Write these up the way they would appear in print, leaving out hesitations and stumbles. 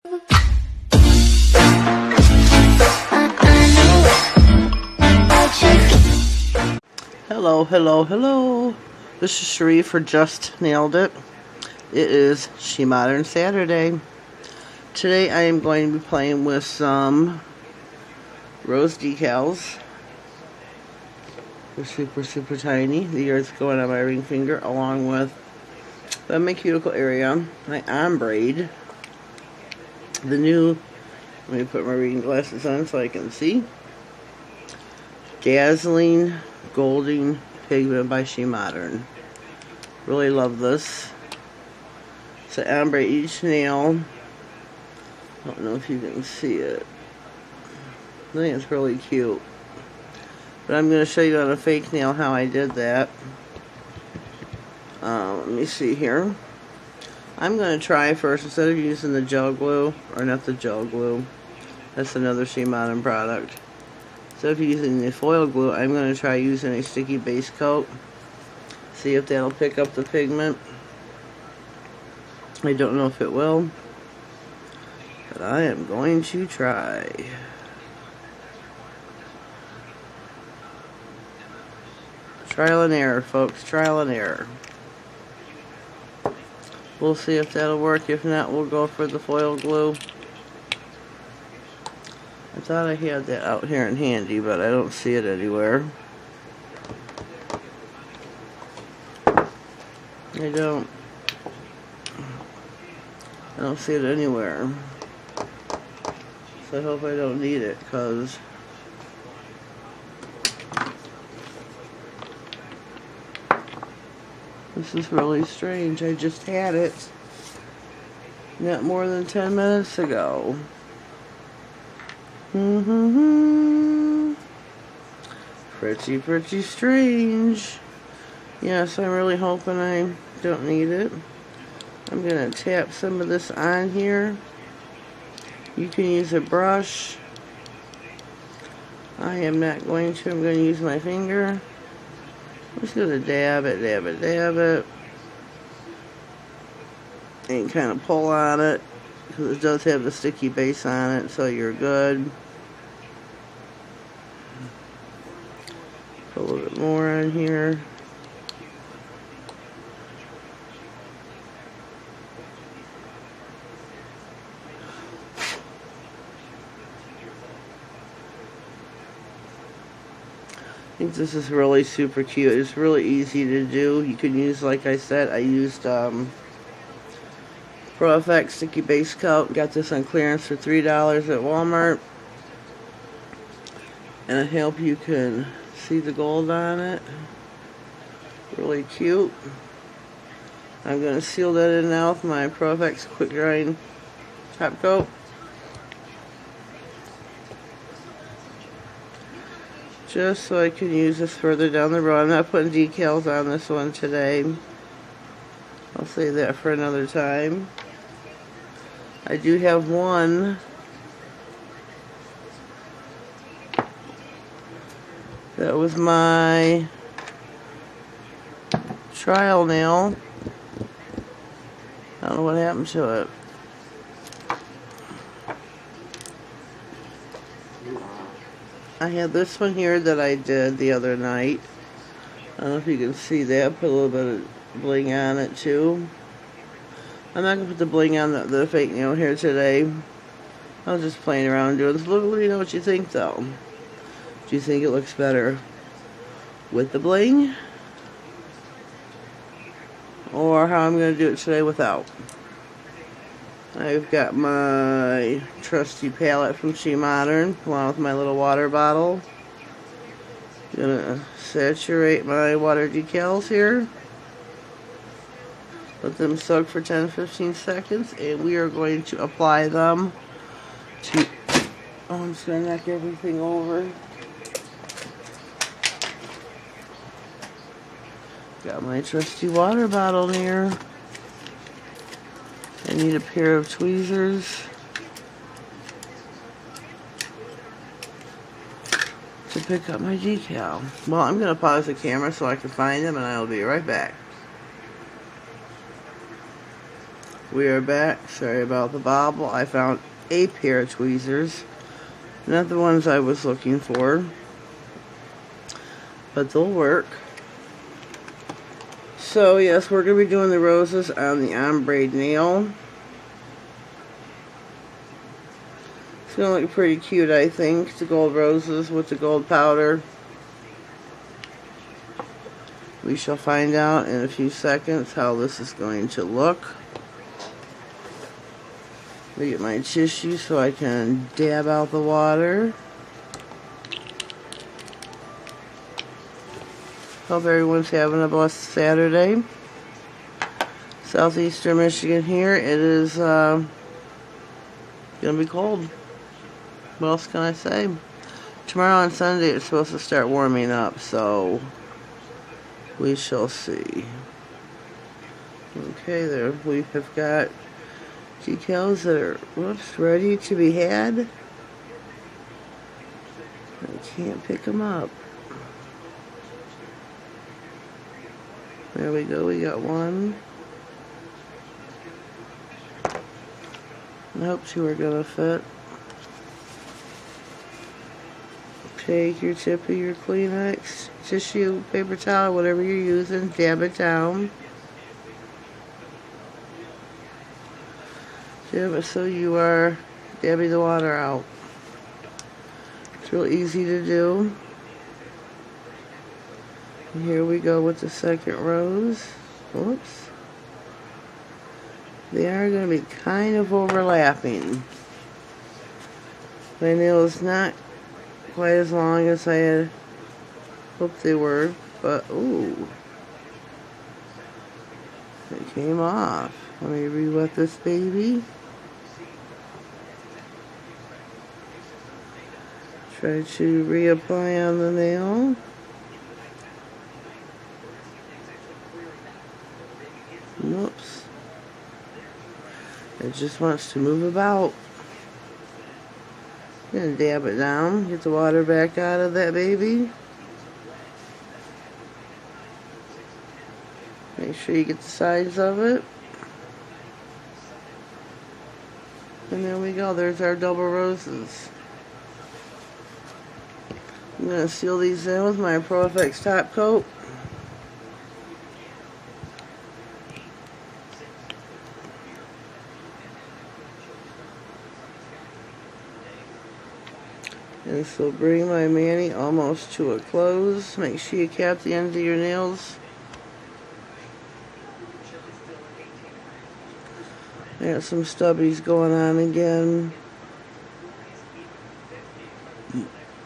Hello, hello, hello. This is Cherie for Just Nailed It. It is SheModern Saturday. Today I am going to be playing with some rose decals. They're super, super tiny. The earth's going on my ring finger along with my cuticle area, my ombre. The new, let me put my reading glasses on so I can see. Dazzling Golden Pigment by SheModern. Really love this. It's an ombre each nail. I don't know if you can see it. I think it's really cute. But I'm going to show you on a fake nail how I did that. Let me see here. I'm going to try first, instead of using the gel glue, or not the gel glue, that's another SheModern product. Instead of using the foil glue, I'm going to try using a sticky base coat. See if that'll pick up the pigment. I don't know if it will, but I am going to try. Trial and error, folks. Trial and error. We'll see if that'll work. If not, we'll go for the foil glue. I thought I had that out here in handy, but I don't see it anywhere. I don't see it anywhere. So I hope I don't need it, because this is really strange. I just had it not more than 10 minutes ago. Pretty, pretty strange. Yes, I'm really hoping I don't need it. I'm going to tap some of this on here. You can use a brush. I am not going to. I'm going to use my finger. I'm just going to dab it, dab it, dab it. And kind of pull on it, because it does have the sticky base on it, so you're good. Put a little bit more on here. I think this is really super cute. It's really easy to do. You can use, like I said, I used Pro Effects Sticky Base Coat. Got this on clearance for $3 at Walmart. And I hope you can see the gold on it. Really cute. I'm going to seal that in now with my Pro Effects Quick Drying Top Coat. Just so I can use this further down the road. I'm not putting decals on this one today. I'll save that for another time. I do have one that was my trial nail. I don't know what happened to it. I had this one here that I did the other night. I don't know if you can see that. Put a little bit of bling on it too. I'm not going to put the bling on the fake nail here today. I was just playing around doing this. Let me know what you think though. Do you think it looks better with the bling? Or how I'm going to do it today without? I've got my trusty palette from SheModern along with my little water bottle. Gonna saturate my water decals here. Let them soak for 10-15 seconds, and we are going to apply them to... Oh, I'm just gonna knock everything over. Got my trusty water bottle here. I need a pair of tweezers to pick up my decal. Well, I'm going to pause the camera so I can find them, and I'll be right back. We are back. Sorry about the bobble. I found a pair of tweezers. Not the ones I was looking for, but they'll work. So yes, we're going to be doing the roses on the ombre nail. It's going to look pretty cute, I think. The gold roses with the gold powder. We shall find out in a few seconds how this is going to look. Let me get my tissue so I can dab out the water. Hope everyone's having a blessed Saturday. Southeastern Michigan here. It is going to be cold. What else can I say? Tomorrow on Sunday it's supposed to start warming up, so we shall see. Okay, there we have got decals that are, ready to be had. I can't pick them up. There we go, we got one. I hope two are gonna fit. Take your tip of your Kleenex, tissue, paper towel, whatever you're using, dab it down. Dab it so you are dabbing the water out. It's real easy to do. And here we go with the second rose. Whoops. They are going to be kind of overlapping. My nail is not quite as long as I had hoped they were, but ooh, it came off. Let me re-wet this baby. Try to reapply on the nail. Whoops. It just wants to move about. I'm going to dab it down, get the water back out of that baby. Make sure you get the sides of it. And there we go, there's our double roses. I'm going to seal these in with my Pro FX top coat. This will bring my mani almost to a close. Make sure you cap the ends of your nails. I got some stubbies going on again.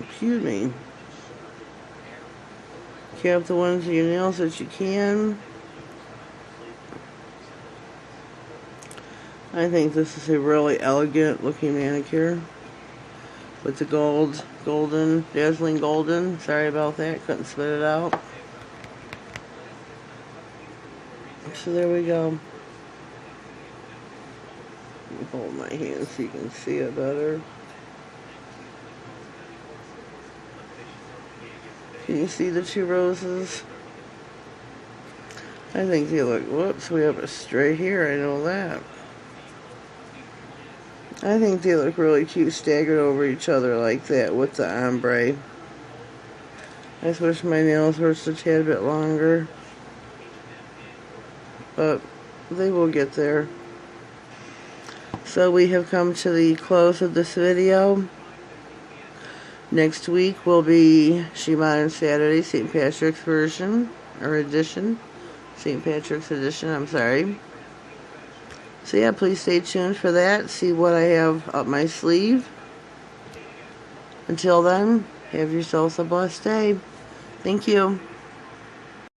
Excuse me. Cap the ones of your nails that you can. I think this is a really elegant looking manicure. With the golden, dazzling golden. Sorry about that, couldn't spit it out. So there we go. Let me hold my hand so you can see it better. Can you see the two roses? I think they look, whoops, we have a stray here, I know that. I think they look really cute staggered over each other like that with the ombre. I just wish my nails were just a tad bit longer. But they will get there. So we have come to the close of this video. Next week will be SheModern Saturday, St. Patrick's version, or edition. St. Patrick's edition, I'm sorry. So yeah, please stay tuned for that. See what I have up my sleeve. Until then, have yourselves a blessed day. Thank you.